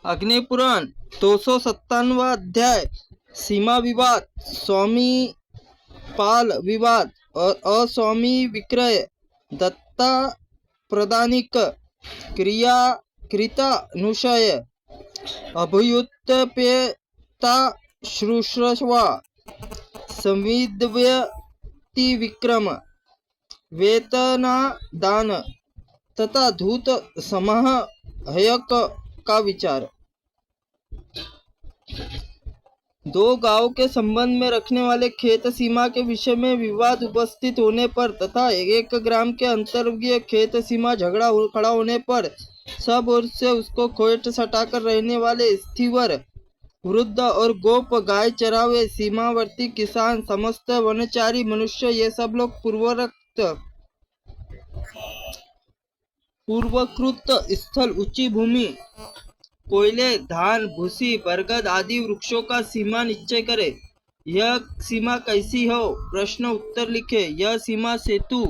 अग्निपुराण 297वां अध्याय सीमा विवाद, स्वामी पाल विवाद और अस्वामी विक्रय, दत्ता प्रदानिक क्रिया कृतानुशय, अभ्युत्पेता शुश्रूषवा, संविद्यति विक्रम, वेतना दान तथा धूत समह हयक का विचार। दो गांव के संबंध में रखने वाले खेत सीमा के विषय में विवाद उपस्थित होने पर तथा एक ग्राम के अंतर्गत खेत सीमा झगड़ा खड़ा होने पर सब ओर से उसको खोट सटाकर रहने वाले स्थिवर, वृद्ध और गोप, गाय चरावे, सीमावर्ती किसान, समस्त वनचारी मनुष्य, ये सब लोग पूर्वकृत स्थल, ऊंची भूमि, कोयले, धान, भूसी, बरगद आदि वृक्षों का सीमा निश्चय करे। यह सीमा कैसी हो? प्रश्न उत्तर लिखे। यह सीमा सेतु,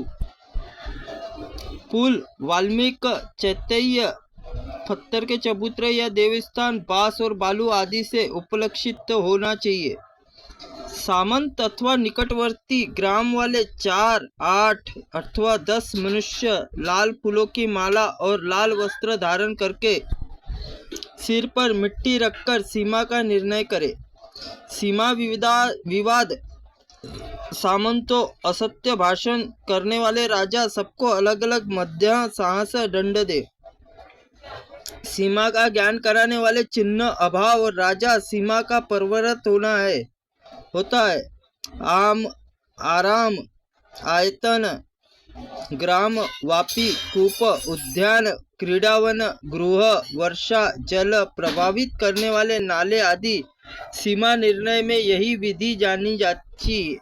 पुल, वाल्मीकि, चैत्य, पत्थर के चबूतरे या देवस्थान, बांस और बालू आदि से उपलक्षित होना चाहिए। सामंत अथवा निकटवर्ती ग्राम वाले 4, 8 अथवा 10 मनुष्य लाल फूलों की माला और लाल वस्त्र धारण करके सिर पर मिट्टी रखकर सीमा का निर्णय करे। सीमा विवाद सामंतों, असत्य भाषण करने वाले राजा सबको अलग अलग मध्य साहस दंड दे। सीमा का ज्ञान कराने वाले चिन्ह अभाव और राजा सीमा का परवरत होता है। आम, आराम, आयतन, ग्राम, वापी, कूप, उद्यान, क्रीडावन, गृह, वर्षा जल प्रभावित करने वाले नाले आदि सीमा निर्णय में यही विधि जानी जाती है।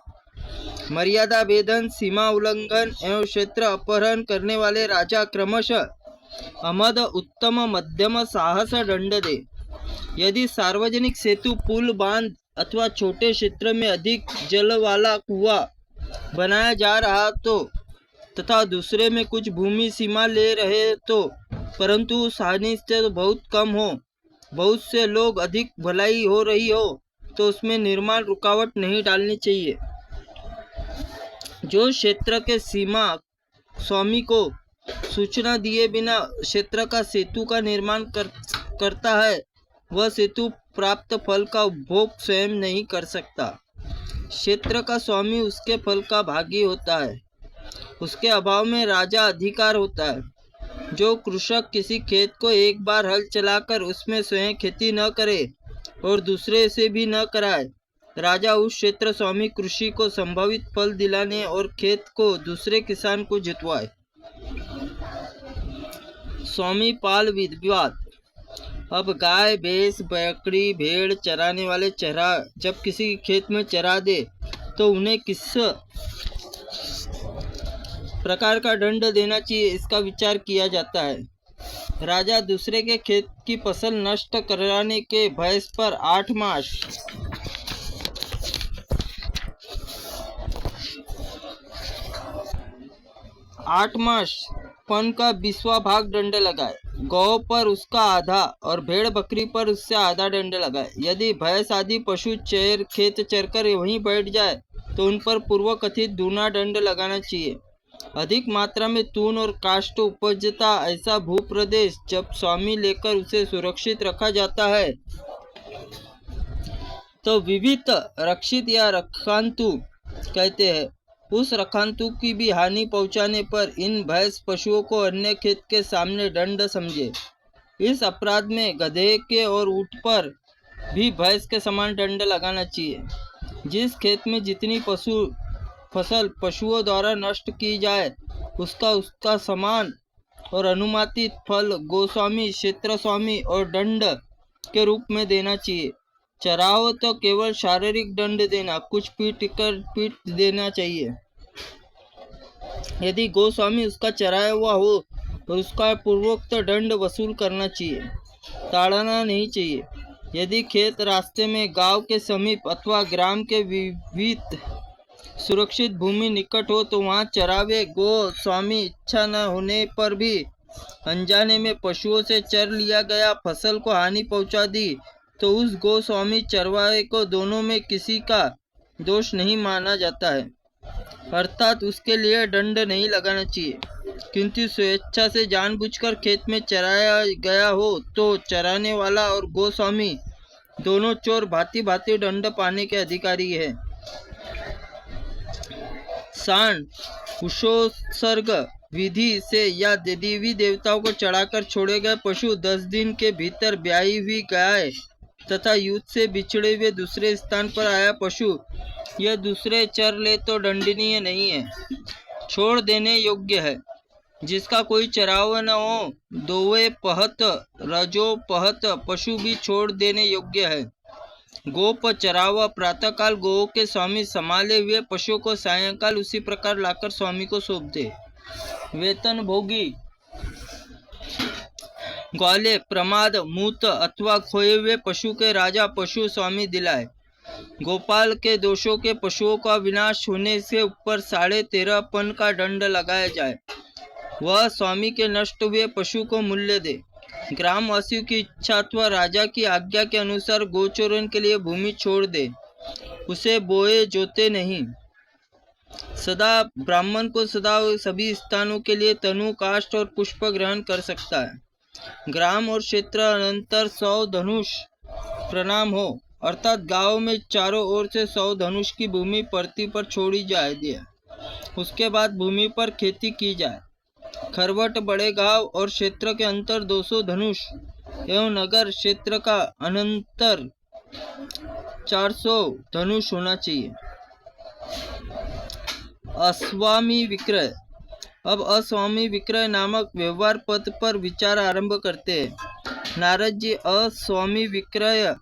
मर्यादा भेदन, सीमा उल्लंघन एवं क्षेत्र अपहरण करने वाले राजा क्रमशः अमद, उत्तम, मध्यम साहस दंड दे। यदि सार्वजनिक सेतु, पुल, बांध अथवा छोटे क्षेत्र में अधिक जल वाला कुआं बनाया जा रहा तो तथा दूसरे में कुछ भूमि सीमा ले रहे तो, परंतु हानि से तो बहुत कम हो, बहुत से लोग अधिक भलाई हो रही हो, तो उसमें निर्माण रुकावट नहीं डालनी चाहिए। जो क्षेत्र के सीमा स्वामी को सूचना दिए बिना क्षेत्र का सेतु का निर्माण करता है, वह सेतु प्राप्त फल का उपभोग स्वयं नहीं कर सकता। क्षेत्र का स्वामी उसके फल का भागी होता है। उसके अभाव में राजा अधिकार होता है। जो कृषक किसी खेत को एक बार हल चलाकर उसमें स्वयं खेती न करे और दूसरे से भी न कराए, राजा उस क्षेत्र स्वामी कृषि को संभावित फल दिलाने और खेत को दूसरे किसान को जितवाए। स्वामी पाल विवाद। अब गाय, भैंस, बकरी, भेड़ चराने वाले जब किसी खेत में चरा दे तो उन्हें किस प्रकार का दंड देना चाहिए, इसका विचार किया जाता है। राजा दूसरे के खेत की फसल नष्ट कराने के भय पर 8 मास पन का 20वां भाग दंड लगाए। गौ पर उसका आधा और भेड़ बकरी पर उससे आधा दंड लगाए। यदि भैंस आदि पशु खेत चरकर वहीं बैठ जाए तो उन पर पूर्व कथित दूना दंड लगाना चाहिए। अधिक मात्रा में तून और काष्ठ उपजता ऐसा भूप्रदेश जब स्वामी लेकर उसे सुरक्षित रखा जाता है तो विविध रक्षित या रखांतु कहते हैं। उस रखांतु की भी हानि पहुंचाने पर इन भैंस पशुओं को अन्य खेत के सामने दंड समझे। इस अपराध में गधे के और ऊंट पर भी भैंस के समान दंड लगाना चाहिए। जिस खेत में जितनी फसल पशुओं द्वारा नष्ट की जाए उसका समान और अनुमानित फल गोस्वामी, क्षेत्र स्वामी और दंड के रूप में देना चाहिए। चराहो तो केवल शारीरिक दंड देना, कुछ पीट देना चाहिए। यदि गोस्वामी उसका चराया हुआ हो तो उसका पूर्वोक्त दंड वसूल करना चाहिए, टालना नहीं चाहिए। यदि खेत रास्ते में गांव के समीप अथवा ग्राम के विविध सुरक्षित भूमि निकट हो तो वहां चरावे गो स्वामी इच्छा न होने पर भी अनजाने में पशुओं से चर लिया गया फसल को हानि पहुंचा दी तो उस गोस्वामी चरवाहे को दोनों में किसी का दोष नहीं माना जाता है, अर्थात उसके लिए दंड नहीं लगाना चाहिए। किंतु स्वेच्छा से जानबूझकर खेत में चराया गया हो तो चराने वाला और गोस्वामी दोनों चोर भांति भांति दंड पाने के अधिकारी है। सांड कुशोत्सर्ग विधि से या देवी देवताओं को चढ़ाकर छोड़े गए पशु 10 दिन के भीतर ब्याही हुई गाय तथा युद्ध से बिछड़े हुए दूसरे स्थान पर आया पशु यह दूसरे चर ले तो दंडनीय नहीं है, छोड़ देने योग्य है। जिसका कोई चराव न हो, दोवे पहत रजो पहत पशु भी छोड़ देने योग्य है। गोप चरावा प्रातःकाल गो के स्वामी संभाले हुए पशु को सायंकाल उसी प्रकार लाकर स्वामी को सौंप दे। वेतन भोगी ग्वाले प्रमाद मूत अथवा खोए हुए पशु के राजा पशु स्वामी दिलाए। गोपाल के दोषों के पशुओं का विनाश होने से ऊपर 13.5 पन का दंड लगाया जाए। वह स्वामी के नष्ट हुए पशु को मूल्य दे। ग्रामवासियों की इच्छा अथवा राजा की आज्ञा के अनुसार गोचरण के लिए भूमि छोड़ दे, उसे बोए जोते नहीं। सदा ब्राह्मण को सदा सभी स्थानों के लिए तनु काष्ठ और पुष्प ग्रहण कर सकता है। ग्राम और क्षेत्र अनंतर 100 धनुष प्रणाम हो, अर्थात गांव में चारों ओर से 100 धनुष की भूमि पृथ्वी पर छोड़ी जाए। उसके बाद भूमि पर खेती की जाए। खरवट बड़े गांव और क्षेत्र के अंतर 200 धनुष एवं नगर क्षेत्र का अनंतर 400 धनुष होना चाहिए। अस्वामी विक्रय। अब अस्वामी विक्रय नामक व्यवहार पद पर विचार आरंभ करते हैं। नारद जी अस्वामी विक्रय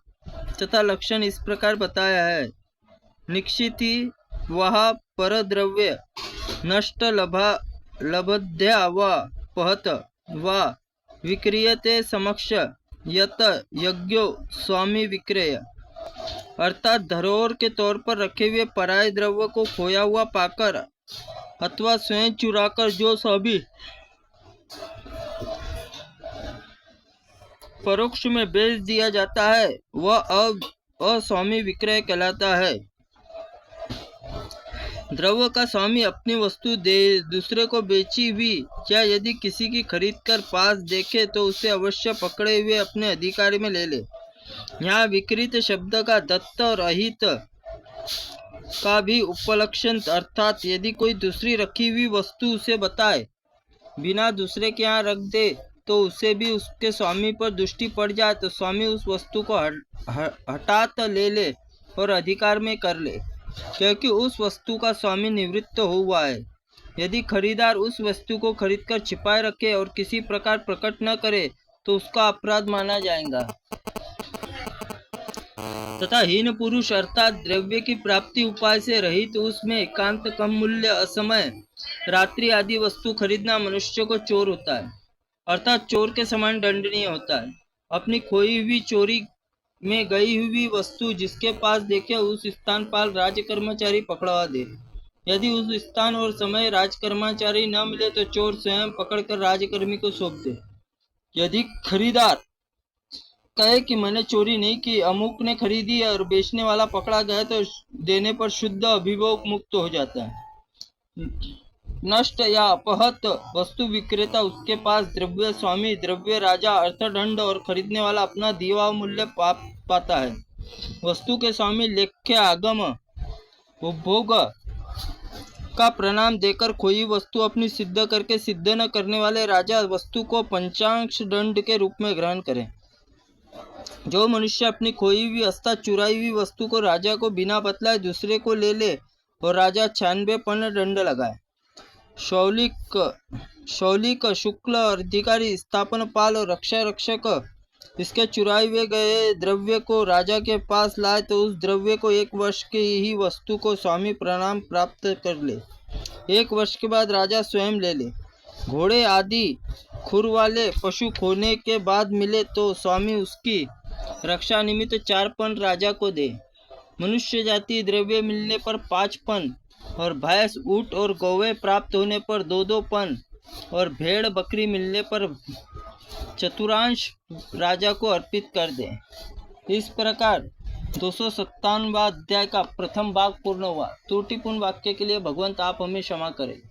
तथा लक्षण इस प्रकार बताया है। निक्षिति वह परद्रव्य नष्ट लभध्या व पहत व विक्रियते समक्ष यत यज्ञो स्वामी विक्रय, अर्थात धरोहर के तौर पर रखे हुए पराय द्रव्य को खोया हुआ पाकर अथवा स्वयं चुराकर जो स्वामी परोक्ष में बेच दिया जाता है वह अस्वामी विक्रय कहलाता है। द्रव्य का स्वामी अपनी वस्तु दूसरे को बेची हुई या यदि किसी की खरीद कर पास देखे तो उसे अवश्य पकड़े हुए अपने अधिकार में ले ले। यहाँ विकृत शब्द का दत्त और अहित का भी उपलक्षण, अर्थात यदि कोई दूसरी रखी हुई वस्तु उसे बताए बिना दूसरे के यहाँ रख दे तो उसे भी उसके स्वामी पर दृष्टि पड़ जाए तो स्वामी उस वस्तु को हटात ले ले और अधिकार में कर ले, क्योंकि उस वस्तु का स्वामी निवृत्त हुआ है। यदि खरीदार उस वस्तु को खरीदकर छिपाए रखे और किसी प्रकार प्रकट न करे तो उसका अपराध माना जाएगा। तथा हीन पुरुष अर्थात द्रव्य की प्राप्ति उपाय से रहित उसमें एकांत कम मूल्य असमय रात्रि आदि वस्तु खरीदना मनुष्य को चोर होता है, अर्थात चोर के समान दंडनीय होता है। अपनी खोई हुई चोरी में गई हुई वस्तु जिसके पास देखे उस स्थान पाल राज कर्मचारी पकड़वा दे। यदि उस स्थान और समय राज कर्मचारी न मिले तो चोर स्वयं पकड़कर राजकर्मी को सौंप दे। यदि खरीदार कहे कि मैंने चोरी नहीं की, अमुक ने खरीदी है और बेचने वाला पकड़ा गया तो देने पर शुद्ध अभिभोग मुक्त हो जाता है। नष्ट या अपहत वस्तु विक्रेता उसके पास द्रव्य स्वामी द्रव्य राजा अर्थदंड और खरीदने वाला अपना दिया हुआ मूल्य पाता है। वस्तु के स्वामी लेख्य आगम उपभोग का प्रणाम देकर खोई वस्तु अपनी सिद्ध करके सिद्ध न करने वाले राजा वस्तु को पंचांश दंड के रूप में ग्रहण करें। जो मनुष्य अपनी खोई हुई अर्थात चुराई हुई वस्तु को राजा को बिना बतलाए दूसरे को ले ले और राजा 96 पन दंड लगाए। शौलिक शुक्ल अधिकारी स्थापन पाल और रक्षा रक्षक इसके चुराए हुए गए द्रव्य को राजा के पास लाए तो उस द्रव्य को 1 वर्ष की ही वस्तु को स्वामी प्रणाम प्राप्त कर ले। 1 वर्ष के बाद राजा स्वयं ले ले। घोड़े आदि खुर वाले पशु खोने के बाद मिले तो स्वामी उसकी रक्षा निमित्त 4 पन राजा को दे। मनुष्य जाति द्रव्य मिलने पर 5 पन और भैंस ऊंट और गौवे प्राप्त होने पर 2-2 पन और भेड़ बकरी मिलने पर चतुर्थांश राजा को अर्पित कर दें। इस प्रकार 257वां अध्याय का प्रथम भाग पूर्ण हुआ। त्रुटिपूर्ण वाक्य के लिए भगवंत आप हमें क्षमा करें।